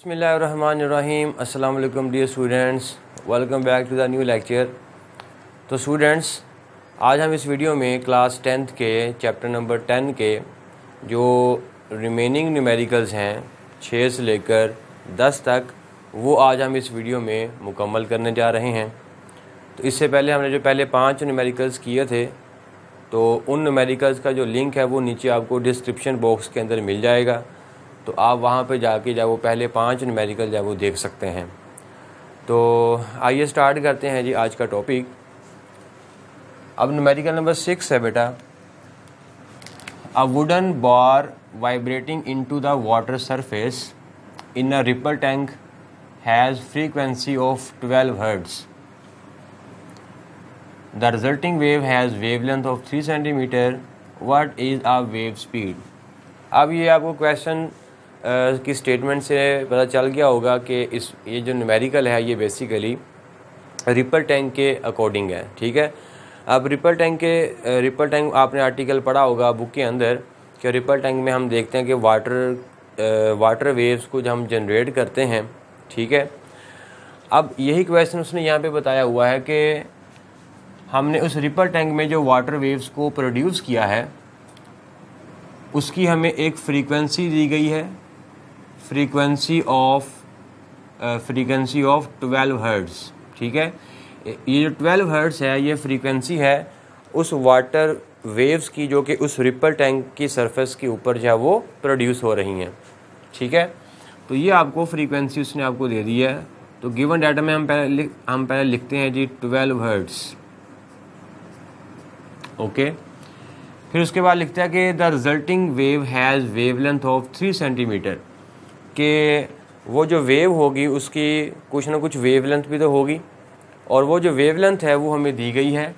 बिस्मिल्लाहिर्रहमानिर्रहीम। अस्सलाम वालेकुम dear students, welcome back to the new lecture. तो स्टूडेंट्स, आज हम इस वीडियो में क्लास 10th के चैप्टर नंबर 10 के जो रिमेनिंग न्यूमेरिकल्स हैं 6 से लेकर 10 तक, वो आज हम इस वीडियो में मुकम्मल करने जा रहे हैं। तो इससे पहले हमने जो पहले 5 न्यूमेरिकल्स किए थे, तो उन न्यूमेरिकल्स का जो लिंक है वो नीचे आपको डिस्क्रिप्शन बॉक्स के अंदर मिल जाएगा। तो आप वहाँ पे जाके जब वो पहले 5 न्यूमेरिकल जब वो देख सकते हैं। तो आइए स्टार्ट करते हैं जी आज का टॉपिक। अब न्यूमेरिकल नंबर 6 है बेटा। A wooden bar vibrating into the water surface in a ripple tank has frequency of 12 hertz. The resulting wave has wavelength of 3 centimetre. What is a wave speed. अब ये आपको question की statement से पता चल गया होगा कि ये जो न्यूमेरिकल है ये बेसिकली रिपल टैंक के अकॉर्डिंग है। ठीक है। अब रिपल टैंक आपने आर्टिकल पढ़ा होगा बुक के अंदर कि रिपल टैंक में हम देखते हैं कि वाटर वेव्स को जब हम जनरेट करते हैं। ठीक है। अब यही क्वेश्चन उसने यहाँ पे बताया हुआ है कि हमने उस रिपल टैंक में जो वाटर वेव्स को प्रोड्यूस किया है उसकी हमें एक फ्रीक्वेंसी दी गई है, फ्रीक्वेंसी ऑफ 12 हर्ट्ज़। ठीक है। ये जो 12 हर्ट्ज़ है ये फ्रीक्वेंसी है उस वाटर वेव्स की जो कि उस रिपल टैंक की सरफेस के ऊपर जो है वो प्रोड्यूस हो रही हैं। ठीक है। तो ये आपको फ्रीक्वेंसी उसने आपको दे दी है। तो गिवन डाटा में हम पहले लिखते हैं जी 12 हर्ट्ज़। ओके। फिर उसके बाद लिखता है कि the resulting wave has wavelength of 3 centimetre, कि वो जो वेव होगी उसकी कुछ ना कुछ वेवलेंथ भी तो होगी, और वो जो वेवलेंथ है वो हमें दी गई है,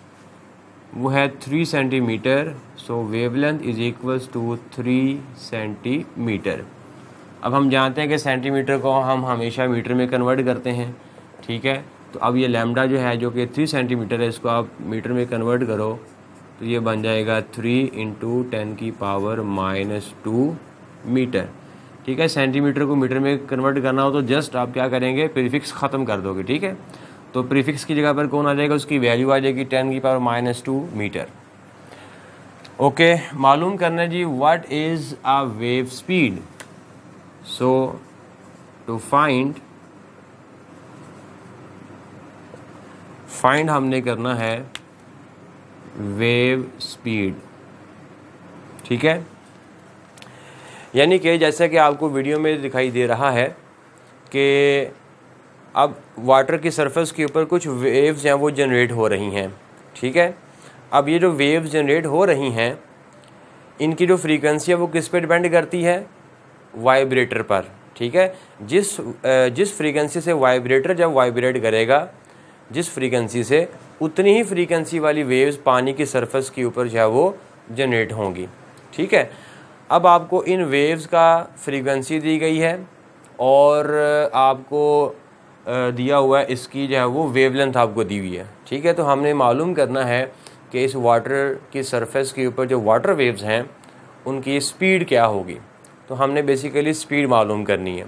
वो है 3 centimetre. So wavelength is equals to 3 centimetre. अब हम जानते हैं कि सेंटीमीटर को हम हमेशा मीटर में कन्वर्ट करते हैं। ठीक है। तो अब ये लैम्डा जो है जो कि 3 सेंटीमीटर है, इसको आप मीटर में कन्वर्ट करो तो ये बन जाएगा 3 × 10⁻² मीटर। ठीक है। सेंटीमीटर को मीटर में कन्वर्ट करना हो तो जस्ट आप क्या करेंगे, प्रीफिक्स ख़त्म कर दोगे। ठीक है। तो प्रीफिक्स की जगह पर कौन आ जाएगा, उसकी वैल्यू आ जाएगी 10⁻² मीटर। ओके। मालूम करना जी what is a wave speed. So to find हमने करना है वेव स्पीड। ठीक है। यानी कि जैसा कि आपको वीडियो में दिखाई दे रहा है कि अब वाटर की सरफेस के ऊपर कुछ वेव्स हैं वो जनरेट हो रही हैं। ठीक है। अब ये जो वेव्स जनरेट हो रही हैं इनकी जो फ्रीक्वेंसी है वो किस पे डिपेंड करती है, वाइब्रेटर पर। ठीक है। जिस फ्रीक्वेंसी से वाइब्रेटर जब वाइब्रेट करेगा, जिस फ्रीक्वेंसी से, उतनी ही फ्रीक्वेंसी वाली वेव्स पानी की सरफेस के ऊपर जो है वो जनरेट होंगी। ठीक है। अब आपको इन वेव्स का फ्रीक्वेंसी दी गई है और आपको दिया हुआ है इसकी जो है वो वेवलेंथ आपको दी हुई है। ठीक है। तो हमने मालूम करना है कि इस वाटर की सरफेस के ऊपर जो वाटर वेव्स हैं उनकी स्पीड क्या होगी। तो हमने बेसिकली स्पीड मालूम करनी है।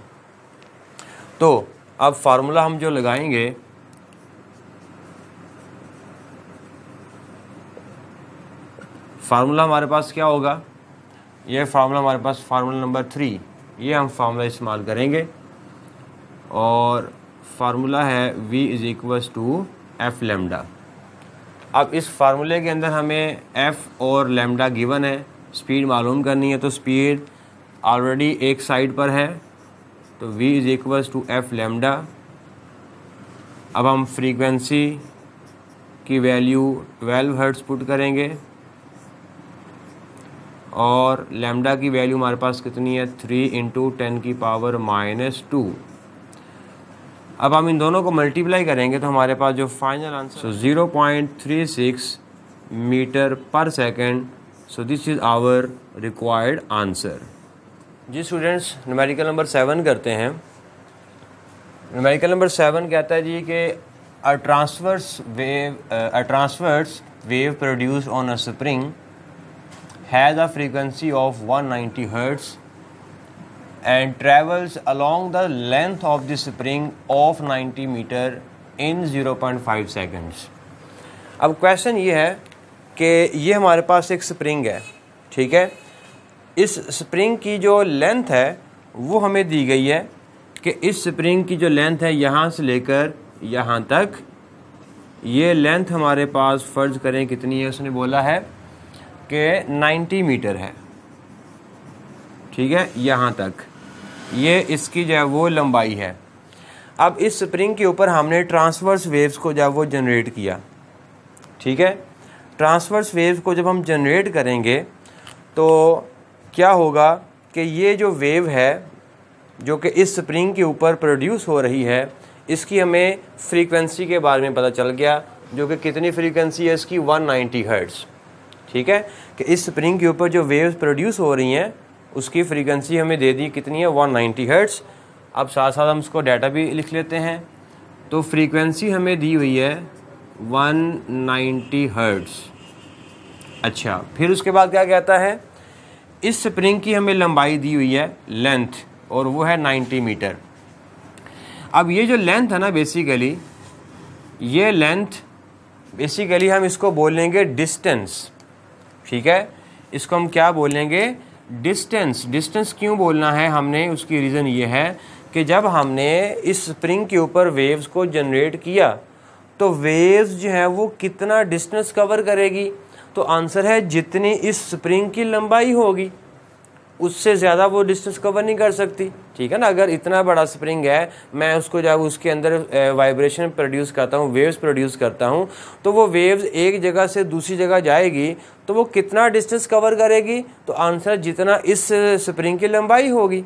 तो अब फार्मूला हम जो लगाएंगे, फार्मूला हमारे पास क्या होगा, ये फार्मूला हमारे पास फार्मूला नंबर 3, ये हम फार्मूला इस्तेमाल करेंगे और फार्मूला है V = F लैम्डा। अब इस फार्मूले के अंदर हमें F और लैम्डा गिवन है, स्पीड मालूम करनी है। तो स्पीड ऑलरेडी एक साइड पर है, तो V = F लैम्डा। अब हम फ्रीक्वेंसी की वैल्यू 12 हर्ट्ज़ पुट करेंगे और लैम्डा की वैल्यू हमारे पास कितनी है, 3 × 10⁻²। अब हम इन दोनों को मल्टीप्लाई करेंगे तो हमारे पास जो final answer 0.36 metre per second. So this is our required answer. जी स्टूडेंट्स, न्यूमेरिकल नंबर 7 करते हैं। न्यूमेरिकल नंबर 7 कहता है जी कि a transverse wave produce on a spring has a frequency of 190 Hz and travels along the length of the spring of 90 meter in 0.5 seconds। अब question ये है कि ये हमारे पास एक स्प्रिंग है, ठीक है। इस स्प्रिंग की जो लेंथ है वो हमें दी गई है कि इस स्प्रिंग की जो लेंथ है यहाँ से लेकर यहाँ तक, ये लेंथ हमारे पास फ़र्ज़ करें कितनी है, उसने बोला है कि 90 मीटर है, ठीक है। यहाँ तक ये इसकी जो है वो लंबाई है। अब इस स्प्रिंग के ऊपर हमने ट्रांसवर्स वेव्स को जब वो जनरेट किया, ठीक है। ट्रांसवर्स वेव्स को जब हम जनरेट करेंगे तो क्या होगा कि ये जो वेव है जो कि इस स्प्रिंग के ऊपर प्रोड्यूस हो रही है, इसकी हमें फ्रीक्वेंसी के बारे में पता चल गया, जो कि कितनी फ्रीक्वेंसी है इसकी, 190 हर्ट्ज़, ठीक है। कि इस स्प्रिंग के ऊपर जो वेव्स प्रोड्यूस हो रही हैं उसकी फ्रीक्वेंसी हमें दे दी कितनी है, 190 हर्ट्ज़। अब साथ साथ हम इसको डाटा भी लिख लेते हैं। तो फ्रीक्वेंसी हमें दी हुई है 190 हर्ट्ज़। अच्छा, फिर उसके बाद क्या कहता है, इस स्प्रिंग की हमें लंबाई दी हुई है लेंथ, और वो है 90 मीटर। अब ये जो लेंथ है ना, बेसिकली ये लेंथ बेसिकली हम इसको बोलेंगे डिस्टेंस, ठीक है। इसको हम क्या बोलेंगे, डिस्टेंस। डिस्टेंस क्यों बोलना है हमने, उसकी रीज़न ये है कि जब हमने इस स्प्रिंग के ऊपर वेव्स को जनरेट किया तो वेव्स जो है वो कितना डिस्टेंस कवर करेगी, तो आंसर है जितनी इस स्प्रिंग की लंबाई होगी उससे ज़्यादा वो डिस्टेंस कवर नहीं कर सकती, ठीक है ना। अगर इतना बड़ा स्प्रिंग है, मैं उसको जब उसके अंदर वाइब्रेशन प्रोड्यूस करता हूँ, वेव्स प्रोड्यूस करता हूँ, तो वो वेव्स एक जगह से दूसरी जगह जाएगी तो वो कितना डिस्टेंस कवर करेगी, तो आंसर जितना इस स्प्रिंग की लंबाई होगी,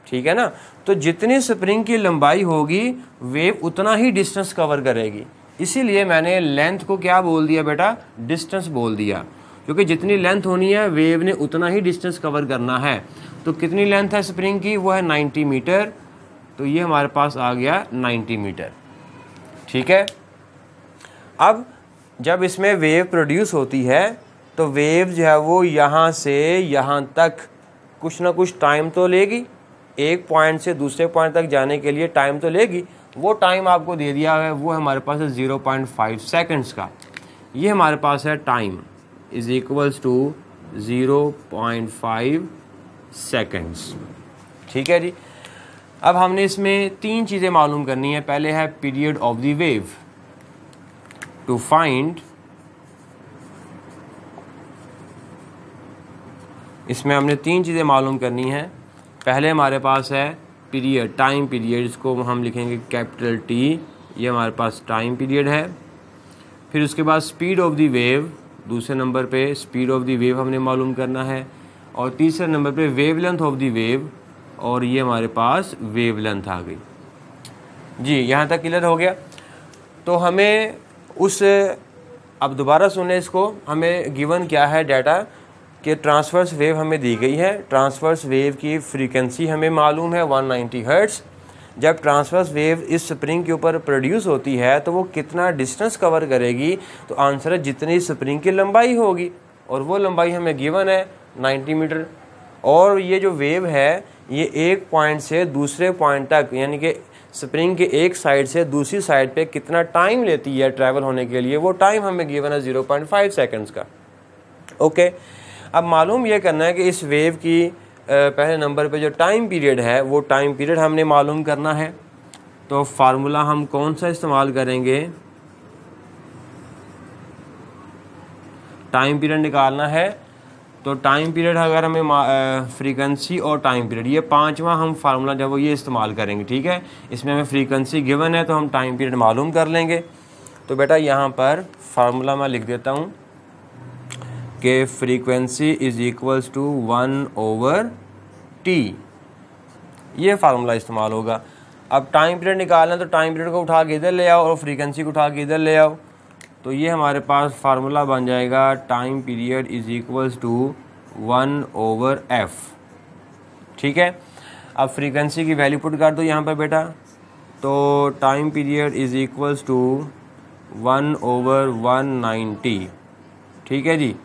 ठीक है ना। तो जितनी स्प्रिंग की लंबाई होगी वेव उतना ही डिस्टेंस कवर करेगी। इसीलिए मैंने लेंथ को क्या बोल दिया बेटा, डिस्टेंस बोल दिया, क्योंकि जितनी लेंथ होनी है वेव ने उतना ही डिस्टेंस कवर करना है। तो कितनी लेंथ है स्प्रिंग की, वो है 90 मीटर। तो ये हमारे पास आ गया 90 मीटर, ठीक है। अब जब इसमें वेव प्रोड्यूस होती है तो वेव जो है वो यहाँ से यहाँ तक कुछ ना कुछ टाइम तो लेगी, एक पॉइंट से दूसरे पॉइंट तक जाने के लिए टाइम तो लेगी। वो टाइम आपको दे दिया है, वो हमारे पास है 0.5 सेकंड्स का। ये हमारे पास है time is equals to 0.5 seconds, ठीक है जी। अब हमने इसमें तीन चीज़ें मालूम करनी है। पहले है period of the wave. To find, इसमें हमने तीन चीज़ें मालूम करनी है। पहले हमारे पास है पीरियड, टाइम पीरियड, इसको हम लिखेंगे कैपिटल टी, ये हमारे पास टाइम पीरियड है। फिर उसके बाद स्पीड ऑफ द वेव, दूसरे नंबर पे स्पीड ऑफ द वेव हमने मालूम करना है। और तीसरे नंबर पे वेवलेंथ ऑफ द वेव, और ये हमारे पास वेवलेंथ आ गई जी। यहाँ तक क्लियर हो गया। तो हमें उस, अब दोबारा सुने इसको, हमें गिवन क्या है डाटा कि ट्रांसवर्स वेव हमें दी गई है। ट्रांसवर्स वेव की फ्रीक्वेंसी हमें मालूम है 190 हर्ट्ज़। जब ट्रांसवर्स वेव इस स्प्रिंग के ऊपर प्रोड्यूस होती है तो वो कितना डिस्टेंस कवर करेगी, तो आंसर है जितनी स्प्रिंग की लंबाई होगी, और वो लंबाई हमें गिवन है 90 मीटर। और ये जो वेव है ये एक पॉइंट से दूसरे पॉइंट तक, यानी कि स्प्रिंग के एक साइड से दूसरी साइड पे कितना टाइम लेती है ट्रैवल होने के लिए, वो टाइम हमें गिवन है 0.5 सेकंड्स का। ओके, अब मालूम ये करना है कि इस वेव की पहले नंबर पे जो टाइम पीरियड है वो टाइम पीरियड हमने मालूम करना है। तो फार्मूला हम कौन सा इस्तेमाल करेंगे, टाइम पीरियड निकालना है। तो टाइम पीरियड अगर हमें फ्रीक्वेंसी और टाइम पीरियड, ये पांचवा हम फार्मूला जब वो ये इस्तेमाल करेंगे, ठीक है। इसमें हमें फ्रीक्वेंसी गिवन है तो हम टाइम पीरियड मालूम कर लेंगे। तो बेटा यहाँ पर फार्मूला मैं लिख देता हूँ कि frequency is equals to 1/t, ये फार्मूला इस्तेमाल होगा। अब टाइम पीरियड निकालना है तो टाइम पीरियड को उठा के इधर ले आओ और फ्रीक्वेंसी को उठा के इधर ले आओ। तो ये हमारे पास फार्मूला बन जाएगा time period is equals to 1/f, ठीक है। अब फ्रीक्वेंसी की वैल्यू पुट कर दो यहाँ पर बेटा। तो time period is equals to 1/190, ठीक है जी।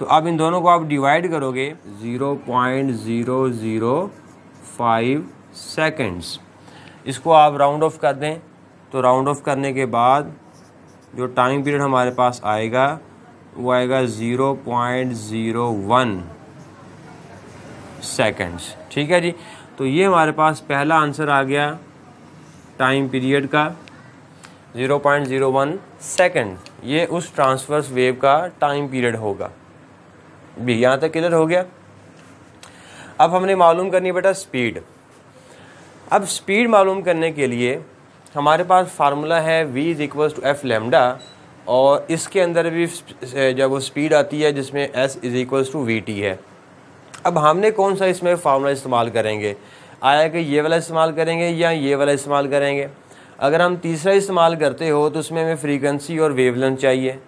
तो अब इन दोनों को आप डिवाइड करोगे 0.00 सेकंड्स। इसको आप राउंड ऑफ कर दें तो राउंड ऑफ करने के बाद जो टाइम पीरियड हमारे पास आएगा वो आएगा 0.01 सेकंड्स। ठीक है जी, तो ये हमारे पास पहला आंसर आ गया टाइम पीरियड का 0.01 सेकंड। ये उस ट्रांसवर्स वेव का टाइम पीरियड होगा। भी यहाँ तक क्लियर हो गया। अब हमने मालूम करनी है बेटा स्पीड। अब स्पीड मालूम करने के लिए हमारे पास फार्मूला है v is equals to F lambda, और इसके अंदर भी जब वो स्पीड आती है जिसमें s is equals to V T है। अब हमने कौन सा इसमें फार्मूला इस्तेमाल करेंगे, आया कि ये वाला इस्तेमाल करेंगे या ये वाला इस्तेमाल करेंगे। अगर हम तीसरा इस्तेमाल करते हो तो उसमें हमें फ्रीक्वेंसी और वेवलेंथ चाहिए।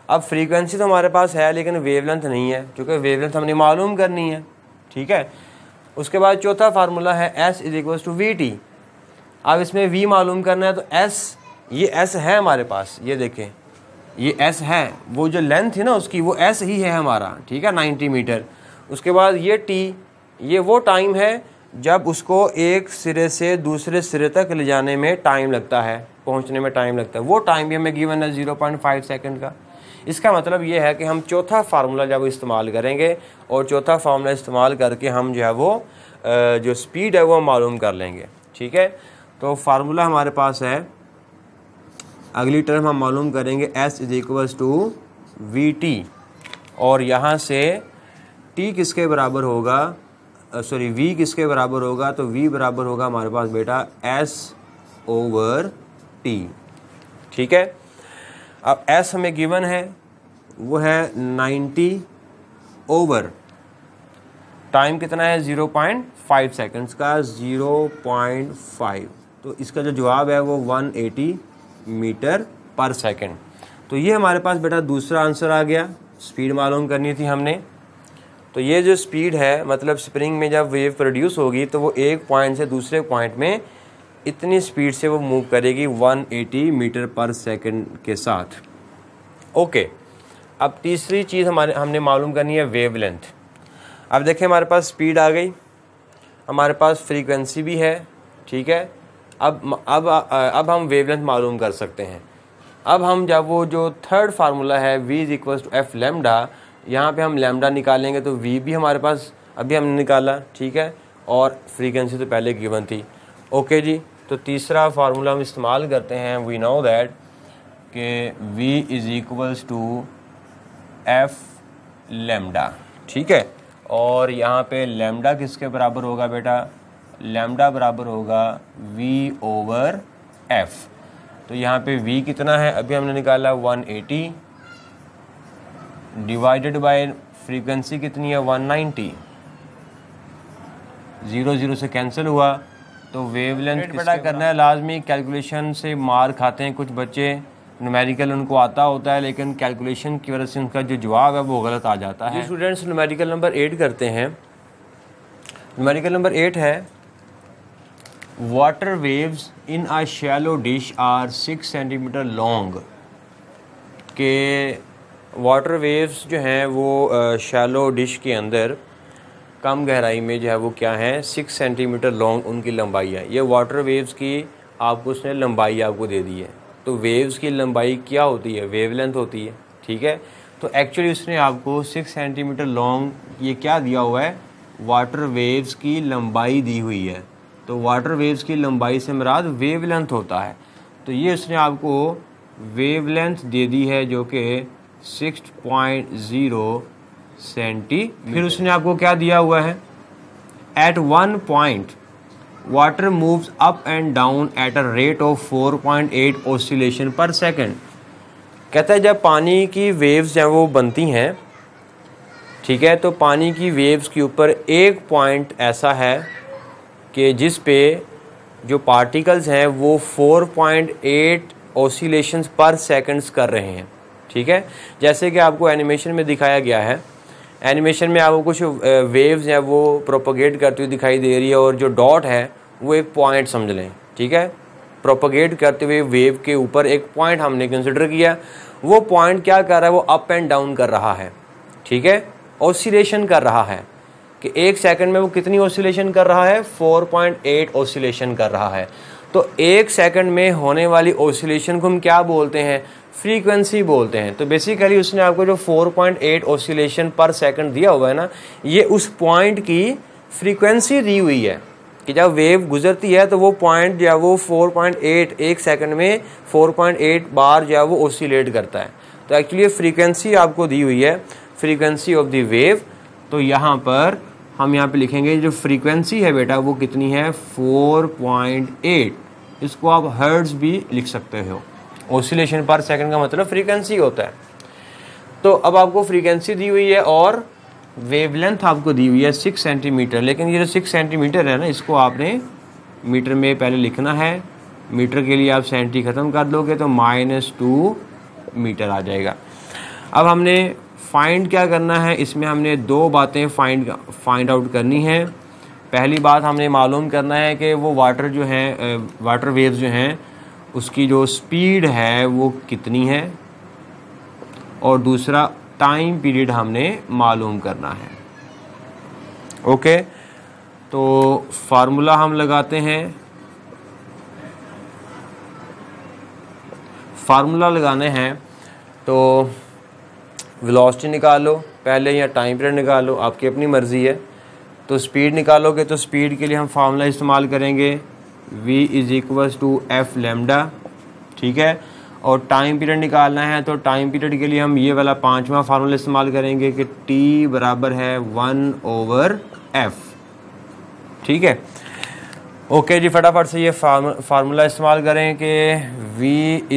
अब फ्रीक्वेंसी तो हमारे पास है लेकिन वेवलेंथ नहीं है, क्योंकि वेवलेंथ हमने मालूम करनी है। ठीक है, उसके बाद चौथा फार्मूला है s is equals to V T. अब इसमें v मालूम करना है तो s, ये s है हमारे पास, ये देखें ये s है, वो जो लेंथ है ना उसकी वो s ही है हमारा। ठीक है, 90 मीटर। उसके बाद ये t, ये वो टाइम है जब उसको एक सिरे से दूसरे सिरे तक ले जाने में टाइम लगता है, पहुंचने में टाइम लगता है। वो टाइम भी हमें गिवन है 0.5 सेकंड का। इसका मतलब ये है कि हम चौथा फार्मूला जब इस्तेमाल करेंगे और चौथा फार्मूला इस्तेमाल करके हम जो है वो जो स्पीड है वो मालूम कर लेंगे। ठीक है, तो फार्मूला हमारे पास है, अगली टर्म हम मालूम करेंगे s is equals to V T, और यहाँ से t किसके बराबर होगा, सॉरी v किसके बराबर होगा, तो v बराबर होगा हमारे पास बेटा s ओवर t। ठीक है, अब s हमें गिवन है वो है 90 ओवर टाइम कितना है 0.5 सेकंड्स का, 0.5। तो इसका जो जवाब है वो 180 मीटर पर सेकंड। तो ये हमारे पास बेटा दूसरा आंसर आ गया। स्पीड मालूम करनी थी हमने, तो ये जो स्पीड है मतलब स्प्रिंग में जब वेव प्रोड्यूस होगी तो वो एक पॉइंट से दूसरे पॉइंट में इतनी स्पीड से वो मूव करेगी 180 मीटर पर सेकंड के साथ। ओके, अब तीसरी चीज़ हमने मालूम करनी है वेवलेंथ। अब देखें हमारे पास स्पीड आ गई, हमारे पास फ्रीक्वेंसी भी है। ठीक है, अब हम वेवलेंथ मालूम कर सकते हैं। अब हम जब वो जो थर्ड फार्मूला है v is equals to F lambda, यहाँ पे हम लेमडा निकालेंगे तो v भी हमारे पास अभी हमने निकाला। ठीक है, और फ्रीक्वेंसी तो पहले गिवन थी। ओके जी, तो तीसरा फार्मूला हम इस्तेमाल करते हैं, वी नो दैट कि v is equals to F lambda. ठीक है, और यहाँ पे लेमडा किसके बराबर होगा बेटा, लेमडा बराबर होगा v ओवर f। तो यहाँ पे v कितना है अभी हमने निकाला 180 डिवाइडेड बाय फ्रीक्वेंसी कितनी है 190, 0 से कैंसिल हुआ। तो वेवलेंथ पता करना है लाजमी। कैलकुलेशन से मार खाते हैं कुछ बच्चे, न्यूमेरिकल उनको आता होता है लेकिन कैलकुलेशन की वजह से उनका जो जवाब है वो गलत आ जाता है। स्टूडेंट्स न्यूमेरिकल नंबर 8 करते हैं। न्यूमेरिकल नंबर 8 है, water waves in a shallow dish are 6 centimetre long. के वाटर वेव्स जो हैं वो शैलो डिश के अंदर कम गहराई में जो है वो क्या है 6 सेंटीमीटर लॉन्ग उनकी लंबाई है। ये वाटर वेव्स की आपको उसने लंबाई आपको दे दी है। तो वेव्स की लंबाई क्या होती है, वेवलेंथ होती है। ठीक है, तो एक्चुअली उसने आपको 6 सेंटीमीटर लॉन्ग ये क्या दिया हुआ है, वाटर वेव्स की लंबाई दी हुई है। तो वाटर वेव्स की लंबाई से मुराद वेवलेंथ होता है। तो ये उसने आपको वेवलेंथ दे दी है जो कि 6.0 सेंटीमीटर। फिर उसने आपको क्या दिया हुआ है, at one point water moves up and down at a rate of 4.8 oscillation per second. कहता है जब पानी की वेव्स हैं वो बनती हैं, ठीक है, तो पानी की वेव्स के ऊपर एक पॉइंट ऐसा है कि जिस पे जो पार्टिकल्स हैं वो 4.8 ऑसिलेशंस पर सेकंड्स कर रहे हैं। ठीक है, जैसे कि आपको एनिमेशन में दिखाया गया है। एनिमेशन में आपको कुछ वेव्स हैं वो प्रोपोगेट करती हुई दिखाई दे रही है, और जो डॉट है वो एक पॉइंट समझ लें। ठीक है, प्रोपोगेट करते हुए वेव के ऊपर एक पॉइंट हमने कंसिडर किया। वो पॉइंट क्या कर रहा है, वो अप एंड डाउन कर रहा है। ठीक है, ऑसिलेशन कर रहा है। कि 1 सेकंड में वो कितनी ऑसिलेशन कर रहा है, 4.8 ऑसिलेशन कर रहा है। तो 1 सेकंड में होने वाली ऑसिलेशन को हम क्या बोलते हैं, फ्रीक्वेंसी बोलते हैं। तो बेसिकली उसने आपको जो 4.8 ऑसिलेशन पर सेकंड दिया हुआ है ना, ये उस पॉइंट की फ्रीक्वेंसी दी हुई है कि जब वेव गुजरती है तो वो पॉइंट जो है वो 4.8 1 सेकंड में 4.8 बार जो है वो ऑसिलेट करता है। तो एक्चुअली फ्रीक्वेंसी आपको दी हुई है, फ्रीक्वेंसी ऑफ द वेव। तो यहाँ पर हम यहाँ पे लिखेंगे जो फ्रीक्वेंसी है बेटा वो कितनी है, 4.8। इसको आप हर्ट्ज भी लिख सकते हो। ऑसिलेशन पर सेकंड का मतलब फ्रीक्वेंसी होता है। तो अब आपको फ्रीक्वेंसी दी हुई है और वेवलेंथ आपको दी हुई है 6 सेंटीमीटर। लेकिन ये जो 6 सेंटीमीटर है ना, इसको आपने मीटर में पहले लिखना है। मीटर के लिए आप सेंटी ख़त्म कर दोगे तो -2 मीटर आ जाएगा। अब हमने फाइंड क्या करना है, इसमें हमने 2 बातें फाइंड आउट करनी है। पहली बात हमने मालूम करना है कि वो वाटर जो है, वाटर वेव्स जो हैं उसकी जो स्पीड है वो कितनी है, और दूसरा टाइम पीरियड हमने मालूम करना है। ओके, तो फार्मूला हम लगाते हैं। फार्मूला लगाने हैं तो वेलोसिटी निकालो पहले या टाइम पीरियड निकालो, आपकी अपनी मर्ज़ी है। तो स्पीड निकालोगे तो स्पीड के लिए हम फार्मूला इस्तेमाल करेंगे v = f लैम्डा, ठीक है। और टाइम पीरियड निकालना है तो टाइम पीरियड के लिए हम ये वाला 5वां फार्मूला इस्तेमाल करेंगे कि t बराबर है 1/f, ठीक है। ओके जी, फटाफट से ये फार्मूला इस्तेमाल करें कि v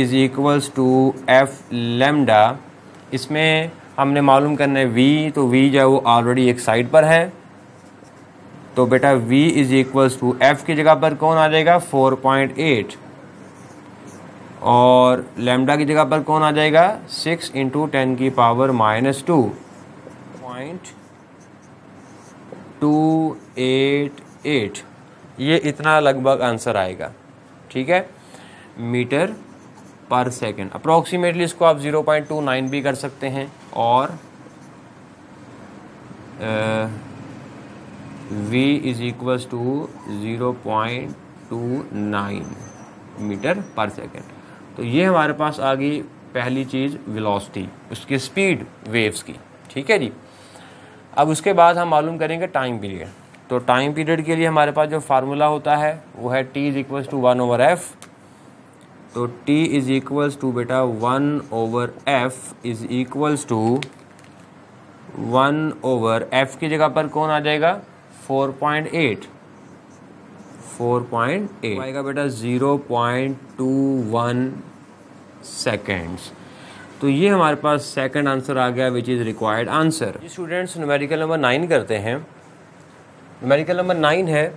= f लैम्डा। इसमें हमने मालूम करना है v, तो v जो है वो ऑलरेडी एक साइड पर है। तो बेटा v = f की जगह पर कौन आ जाएगा, 4.8, और लैम्डा की जगह पर कौन आ जाएगा, 6 × 10⁻².288। ये इतना लगभग आंसर आएगा, ठीक है, मीटर पर सेकंड। अप्रॉक्सीमेटली इसको आप 0.29 भी कर सकते हैं, और v = 0.29 मीटर पर सेकंड। तो ये हमारे पास आ गई पहली चीज़, वेलोसिटी, उसकी स्पीड वेव्स की, ठीक है जी। अब उसके बाद हम मालूम करेंगे टाइम पीरियड। तो टाइम पीरियड के लिए हमारे पास जो फार्मूला होता है वो है t = 1/f। तो t = बेटा 1/f = 1/f की जगह पर कौन आ जाएगा, 4.8 आएगा बेटा 0.21 सेकेंड्स। तो ये हमारे पास सेकंड आंसर आ गया, which is required answer. Students numerical number 9 करते हैं। न्यूमेरिकल नंबर 9 है,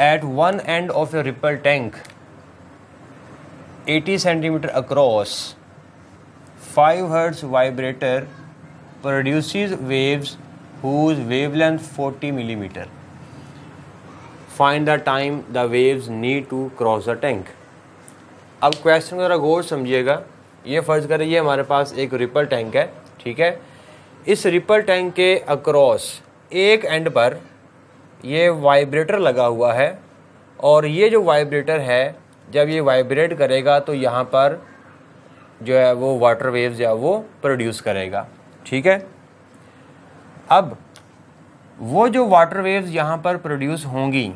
at one end of a ripple tank 80 centimetre across 5 hertz vibrator produces waves whose wavelength 40 millimeter. Find the time the waves need to cross the tank. अब question को ज़रा गौर समझिएगा। ये फ़र्ज़ करें ये हमारे पास एक रिपल टैंक है, ठीक है। इस रिपल टैंक के अक्रॉस एक एंड पर ये वाइब्रेटर लगा हुआ है, और ये जो वाइब्रेटर है जब ये वाइब्रेट करेगा तो यहाँ पर जो है वो वाटर वेव्स जो है वो प्रोड्यूस करेगा, ठीक है। अब वो जो वाटर वेव्स यहाँ पर प्रोड्यूस होंगी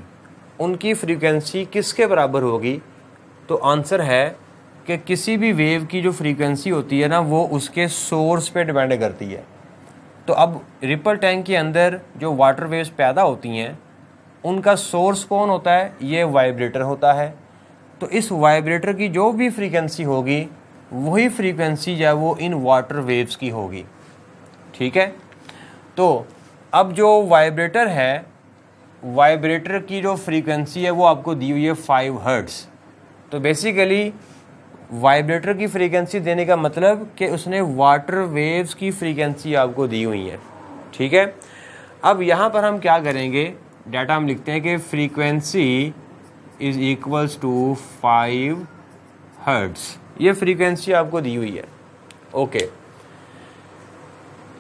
उनकी फ्रीक्वेंसी किसके बराबर होगी, तो आंसर है कि किसी भी वेव की जो फ्रीक्वेंसी होती है ना वो उसके सोर्स पे डिपेंड करती है। तो अब रिपल टैंक के अंदर जो वाटर वेव्स पैदा होती हैं उनका सोर्स कौन होता है, ये वाइब्रेटर होता है। तो इस वाइब्रेटर की जो भी फ्रीक्वेंसी होगी वही फ्रीक्वेंसी जो है वो इन वाटर वेव्स की होगी, ठीक है। तो अब जो वाइब्रेटर है, वाइब्रेटर की जो फ्रीक्वेंसी है वो आपको दी हुई है 5 हर्ट्ज़। तो बेसिकली वाइब्रेटर की फ्रीक्वेंसी देने का मतलब कि उसने वाटर वेव्स की फ्रीक्वेंसी आपको दी हुई है, ठीक है। अब यहाँ पर हम क्या करेंगे, डाटा हम लिखते हैं कि फ्रीक्वेंसी = 5 हर्ट्ज़। ये फ्रीक्वेंसी आपको दी हुई है, ओके।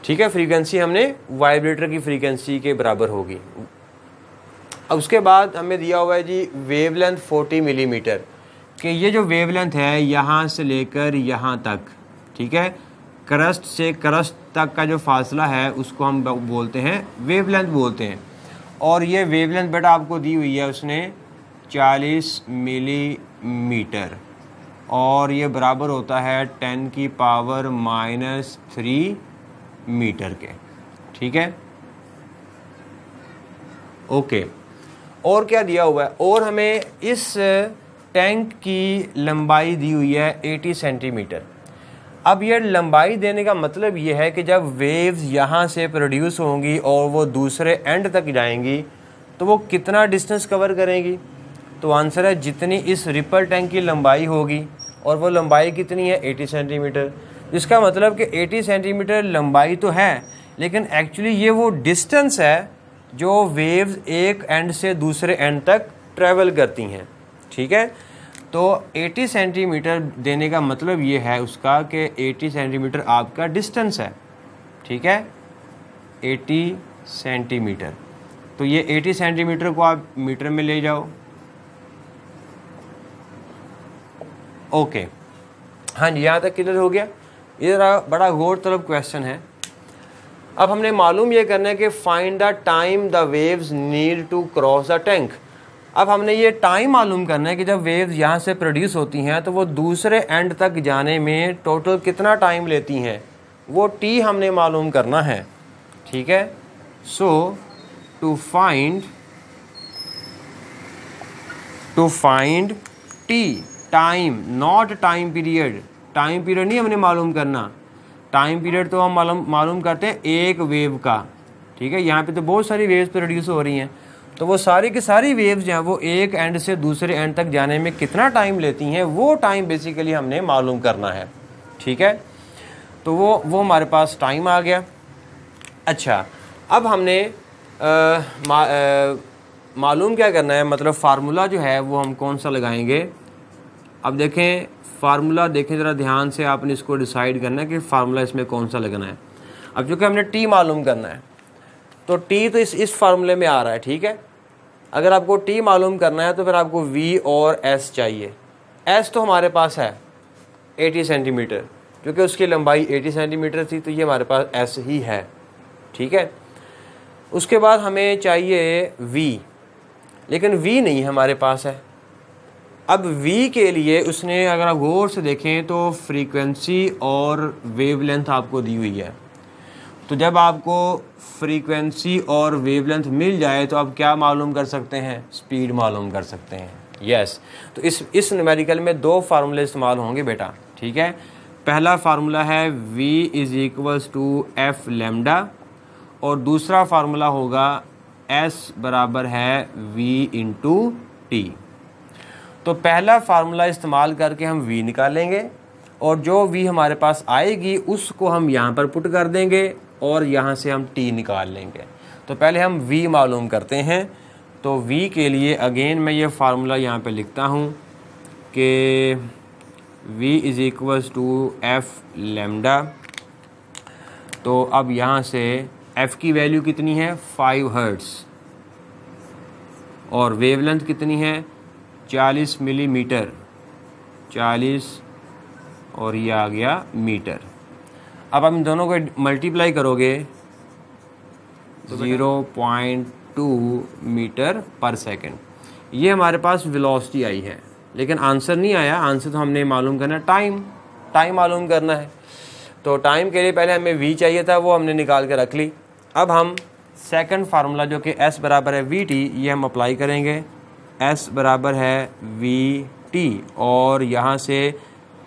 ठीक है, फ्रीक्वेंसी हमने वाइब्रेटर की फ्रीक्वेंसी के बराबर होगी। अब उसके बाद हमें दिया हुआ है जी वेवलेंथ 40 मिलीमीटर, कि ये जो वेवलेंथ है यहाँ से लेकर यहाँ तक, ठीक है, क्रस्ट से क्रस्ट तक का जो फासला है उसको हम बोलते हैं वेवलेंथ बोलते हैं। और ये वेवलेंथ बेटा आपको दी हुई है उसने 40 मिलीमीटर, और ये बराबर होता है 10⁻³ मीटर के, ठीक है, ओके। और क्या दिया हुआ है, और हमें इस टैंक की लंबाई दी हुई है 80 सेंटीमीटर। अब ये लंबाई देने का मतलब ये है कि जब वेव्स यहाँ से प्रोड्यूस होंगी और वो दूसरे एंड तक जाएंगी तो वो कितना डिस्टेंस कवर करेंगी। तो आंसर है जितनी इस रिपल टैंक की लंबाई होगी, और वो लंबाई कितनी है 80 सेंटीमीटर। इसका मतलब कि 80 सेंटीमीटर लंबाई तो है, लेकिन एक्चुअली ये वो डिस्टेंस है जो वेव्स एक एंड से दूसरे एंड तक ट्रैवल करती हैं, ठीक है। तो 80 सेंटीमीटर देने का मतलब ये है उसका कि 80 सेंटीमीटर आपका डिस्टेंस है, ठीक है, 80 सेंटीमीटर। तो ये 80 सेंटीमीटर को आप मीटर में ले जाओ, ओके। हाँ जी, यहाँ तक क्लियर हो गया। ये ज़रा बड़ा गौर तलब क्वेश्चन है। अब हमने मालूम ये करना है कि find the time the waves need to cross the tank. अब हमने ये टाइम मालूम करना है कि जब वेव्स यहाँ से प्रोड्यूस होती हैं तो वो दूसरे एंड तक जाने में टोटल कितना टाइम लेती हैं, वो टी हमने मालूम करना है, ठीक है। So to find T time, not time period, time period नहीं हमने मालूम करना। टाइम पीरियड तो हम मालूम करते हैं एक वेव का, ठीक है। यहाँ पे तो बहुत सारी वेव्स प्रोड्यूस हो रही हैं, तो वो सारी की सारी वेव्स जो हैं वो एक एंड से दूसरे एंड तक जाने में कितना टाइम लेती हैं, वो टाइम बेसिकली हमने मालूम करना है, ठीक है। तो वो हमारे पास टाइम आ गया। अच्छा, अब हमने मालूम क्या करना है, मतलब फार्मूला जो है वो हम कौन सा लगाएंगे। अब देखें फार्मूला, देखें ज़रा ध्यान से, आपने इसको डिसाइड करना है कि फार्मूला इसमें कौन सा लगना है। अब चूँकि हमने टी मालूम करना है तो टी तो इस फार्मूले में आ रहा है, ठीक है। अगर आपको टी मालूम करना है तो फिर आपको वी और एस चाहिए। एस तो हमारे पास है 80 सेंटीमीटर, क्योंकि उसकी लंबाई 80 सेंटीमीटर थी, तो ये हमारे पास एस ही है, ठीक है। उसके बाद हमें चाहिए वी, लेकिन वी नहीं हमारे पास है। अब v के लिए उसने, अगर आप गौर से देखें तो फ्रीक्वेंसी और वेवलेंथ आपको दी हुई है। तो जब आपको फ्रीक्वेंसी और वेवलेंथ मिल जाए तो आप क्या मालूम कर सकते हैं, स्पीड मालूम कर सकते हैं, यस। तो इस न्यूमेरिकल में दो फार्मूले इस्तेमाल होंगे बेटा, ठीक है। पहला फार्मूला है v = f लैम्डा, और दूसरा फार्मूला होगा s बराबर है v × t। तो पहला फार्मूला इस्तेमाल करके हम v निकालेंगे, और जो v हमारे पास आएगी उसको हम यहाँ पर पुट कर देंगे, और यहाँ से हम t निकाल लेंगे। तो पहले हम v मालूम करते हैं। तो v के लिए अगेन मैं ये फार्मूला यहाँ पे लिखता हूँ कि v = f लैम्डा। तो अब यहाँ से f की वैल्यू कितनी है 5 हर्ट्ज़, और वेवलेंथ कितनी है 40 मिलीमीटर, 40, और ये आ गया मीटर। अब हम दोनों को मल्टीप्लाई करोगे 0.2 मीटर पर सेकंड, ये हमारे पास वेलोसिटी आई है, लेकिन आंसर नहीं आया। आंसर तो हमने मालूम करना है, टाइम मालूम करना है। तो टाइम के लिए पहले हमें v चाहिए था, वो हमने निकाल के रख ली। अब हम सेकंड फार्मूला जो कि s बराबर है vt, ये हम अप्लाई करेंगे। s बराबर है vt, और यहाँ से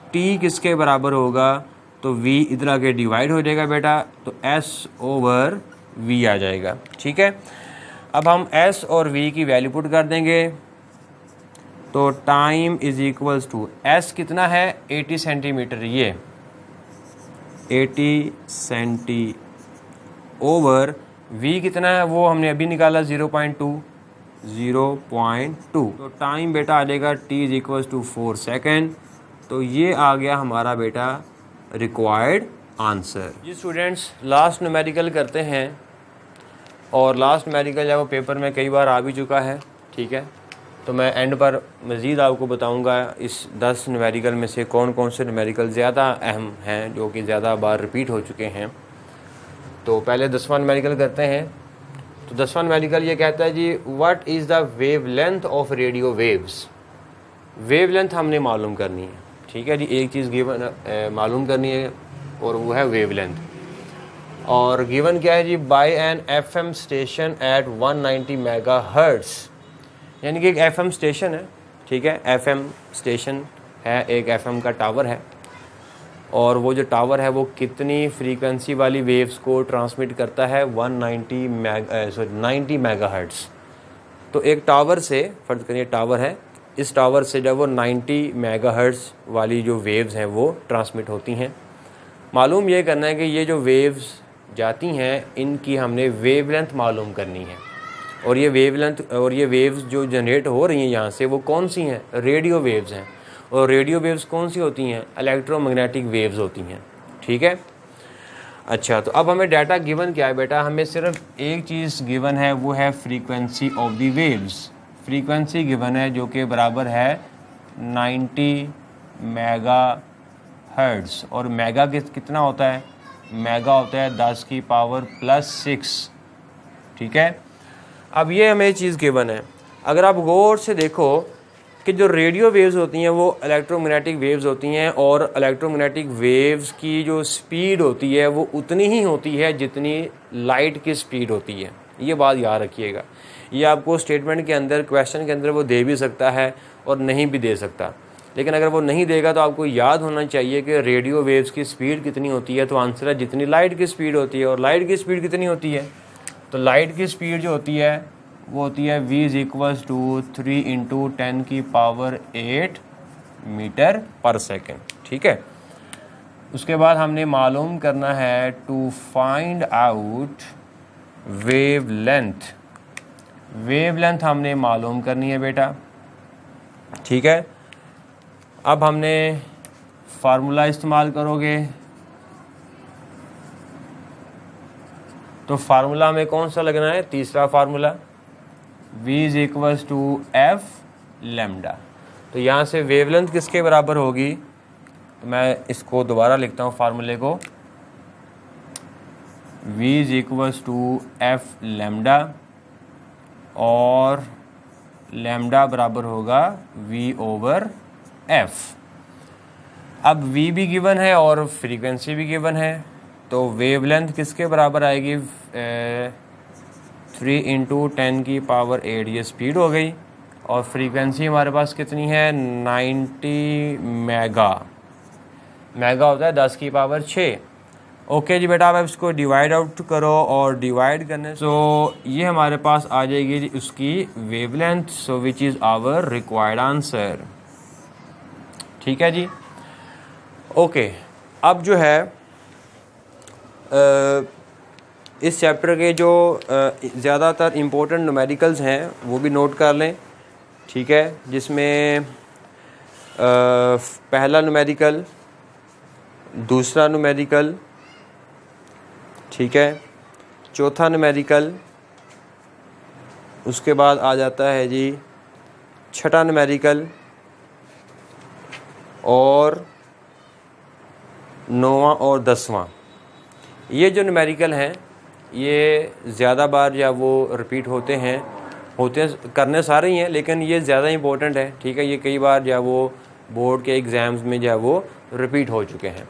t किसके बराबर होगा, तो v इधर आके डिवाइड हो जाएगा बेटा, तो s/v आ जाएगा, ठीक है। अब हम s और v की वैल्यू पुट कर देंगे। तो टाइम = s कितना है 80 सेंटीमीटर, ये 80 सेंटी ओवर v कितना है वो हमने अभी निकाला 0.2। तो टाइम बेटा आ जाएगा t = 4 सेकेंड। तो ये आ गया हमारा बेटा रिक्वायर्ड आंसर। जी स्टूडेंट्स, लास्ट न्यूमेरिकल करते हैं, और लास्ट न्यूमेरिकल जो वो पेपर में कई बार आ भी चुका है, ठीक है। तो मैं एंड पर मज़ीद आपको बताऊंगा इस 10 न्यूमेरिकल में से कौन कौन से न्यूमेरिकल ज़्यादा अहम हैं, जो कि ज़्यादा बार रिपीट हो चुके हैं। तो पहले 10वां न्यूमेरिकल करते हैं। तो 10वां न्यूमेरिकल ये कहता है जी, what is the wavelength of radio waves. Wave length हमने मालूम करनी है, ठीक है जी। एक चीज़ गिवन मालूम करनी है और वो है वेव लेंथ। और गिवन क्या है जी, by an FM station at 190 megahertz, यानी कि एक FM स्टेशन है, ठीक है। FM स्टेशन है, एक FM का टावर है, और वो जो टावर है वो कितनी फ्रीक्वेंसी वाली वेव्स को ट्रांसमिट करता है, 90 मेगाहर्ट्ज़। तो एक टावर से, फर्ज करिए टावर है, इस टावर से जब वो 90 मेगाहर्ट्ज़ वाली जो वेव्स हैं वो ट्रांसमिट होती हैं। मालूम ये करना है कि ये जो वेव्स जाती हैं इनकी हमने वेवलेंथ मालूम करनी है, और ये वेवलेंथ और ये वेव्स जो जनरेट हो रही हैं यहाँ से वो कौन सी हैं, रेडियो वेव्स हैं। और रेडियो वेव्स कौन सी होती हैं, इलेक्ट्रोमैग्नेटिक वेव्स होती हैं, ठीक है। अच्छा, तो अब हमें डाटा गिवन क्या है बेटा, हमें सिर्फ एक चीज़ गिवन है, वो है frequency of the waves. Frequency given है जो कि बराबर है 90 मेगाहर्ट्ज़, और मेगा कितना होता है, मेगा होता है 10⁻+6, ठीक है। अब ये हमें चीज़ गिवन है। अगर आप गौर से देखो कि जो रेडियो वेव्स होती हैं वो इलेक्ट्रोमैग्नेटिक वेव्स होती हैं, और इलेक्ट्रोमैग्नेटिक वेव्स की जो स्पीड होती है वो उतनी ही होती है जितनी लाइट की स्पीड होती है। ये बात याद रखिएगा। ये आपको स्टेटमेंट के अंदर, क्वेश्चन के अंदर वो दे भी सकता है और नहीं भी दे सकता, लेकिन अगर वो नहीं देगा तो आपको याद होना चाहिए कि रेडियो वेव्स की स्पीड कितनी होती है। तो आंसर है जितनी लाइट की स्पीड होती है। और लाइट की स्पीड कितनी होती है, तो लाइट की स्पीड जो होती है वो होती है v = 3 × 10⁸ मीटर पर सेकेंड, ठीक है। उसके बाद हमने मालूम करना है to find out wave length. Wave length हमने मालूम करनी है बेटा, ठीक है। अब हमने फार्मूला इस्तेमाल करोगे, तो फार्मूला में कौन सा लगना है, तीसरा फार्मूला, v = f लैम्डा। तो यहाँ से वेवलेंथ किसके बराबर होगी, तो मैं इसको दोबारा लिखता हूँ फार्मूले को, v = f लैम्डा, और लैम्डा बराबर होगा v/f। अब v भी गिवन है और फ्रीक्वेंसी भी गिवन है, तो वेवलेंथ किसके बराबर आएगी, 3 × 10⁸, ये स्पीड हो गई, और फ्रीक्वेंसी हमारे पास कितनी है, 90 मेगा होता है 10⁻6। ओके जी बेटा, अब इसको डिवाइड आउट करो, और डिवाइड करने ये हमारे पास आ जाएगी जी उसकी wavelength, so which is our required answer, ठीक है जी। ओके, अब जो है इस चैप्टर के जो ज़्यादातर इम्पोर्टेंट न्यूमेरिकल्स हैं वो भी नोट कर लें, ठीक है। जिसमें पहला न्यूमेरिकल, दूसरा न्यूमेरिकल, ठीक है, चौथा न्यूमेरिकल, उसके बाद आ जाता है जी छठा न्यूमेरिकल, और 9वां और 10वां। ये जो न्यूमेरिकल हैं ये ज़्यादा बार या वो रिपीट होते करने सारे ही हैं, लेकिन ये ज़्यादा इंपॉर्टेंट है, ठीक है। ये कई बार या वो बोर्ड के एग्ज़ाम्स में जो है वो रिपीट हो चुके हैं।